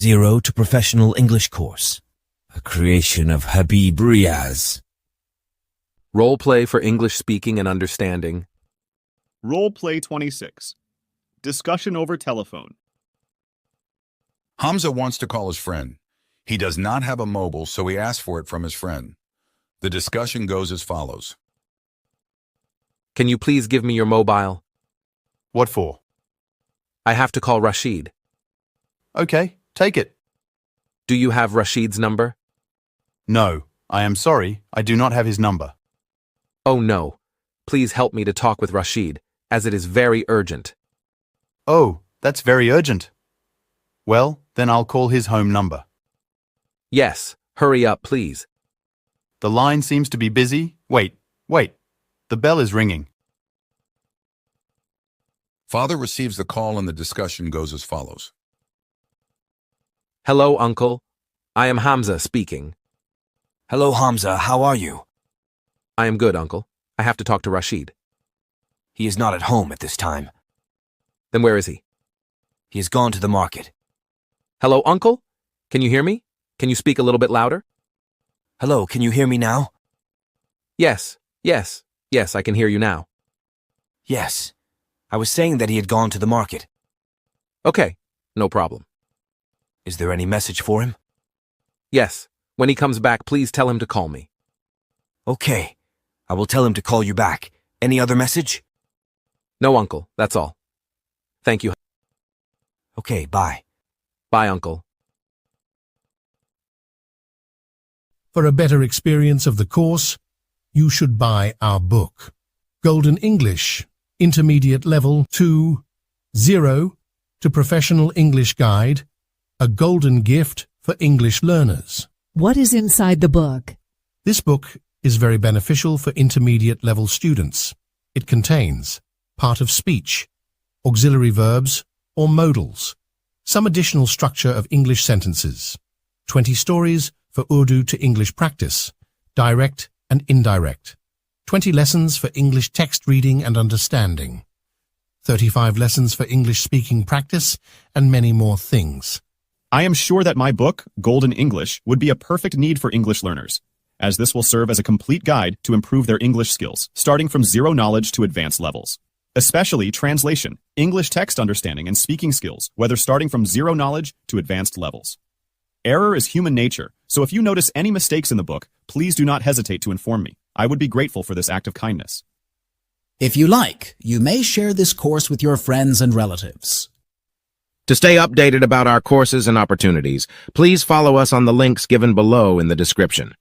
0 to Professional English Course. A creation of Habib Riyaz. Role play for English speaking and understanding. Role play 26. Discussion over telephone. Hamza wants to call his friend. He does not have a mobile, so he asks for it from his friend. The discussion goes as follows. Can you please give me your mobile? What for? I have to call Rashid. Okay, take it. Do you have Rashid's number? No, I am sorry, I do not have his number. Oh no. Please help me to talk with Rashid, as it is very urgent. Oh, that's very urgent. Well, then I'll call his home number. Yes, hurry up, please. The line seems to be busy. Wait. The bell is ringing. Father receives the call and the discussion goes as follows. Hello, Uncle. I am Hamza speaking. Hello, Hamza. How are you? I am good, Uncle. I have to talk to Rashid. He is not at home at this time. Then where is he? He has gone to the market. Hello, Uncle? Can you hear me? Can you speak a little bit louder? Hello, can you hear me now? Yes, I can hear you now. Yes. I was saying that he had gone to the market. Okay, no problem. Is there any message for him? Yes, when he comes back, please tell him to call me. Okay. I will tell him to call you back. Any other message? No, Uncle, that's all. Thank you. Okay, bye. Bye, Uncle. For a better experience of the course, you should buy our book, Golden English, Intermediate Level 2, 0 to Professional English Guide, a golden gift for English learners. What is inside the book? This book is very beneficial for intermediate level students. It contains part of speech, auxiliary verbs or modals, some additional structure of English sentences, 20 stories for Urdu to English practice, direct and indirect, 20 lessons for English text reading and understanding, 35 lessons for English speaking practice, and many more things. I am sure that my book, Golden English, would be a perfect need for English learners, as this will serve as a complete guide to improve their English skills, starting from zero knowledge to advanced levels. Especially translation, English text understanding, and speaking skills, whether starting from zero knowledge to advanced levels. Error is human nature, so if you notice any mistakes in the book, please do not hesitate to inform me. I would be grateful for this act of kindness. If you like, you may share this course with your friends and relatives. To stay updated about our courses and opportunities, please follow us on the links given below in the description.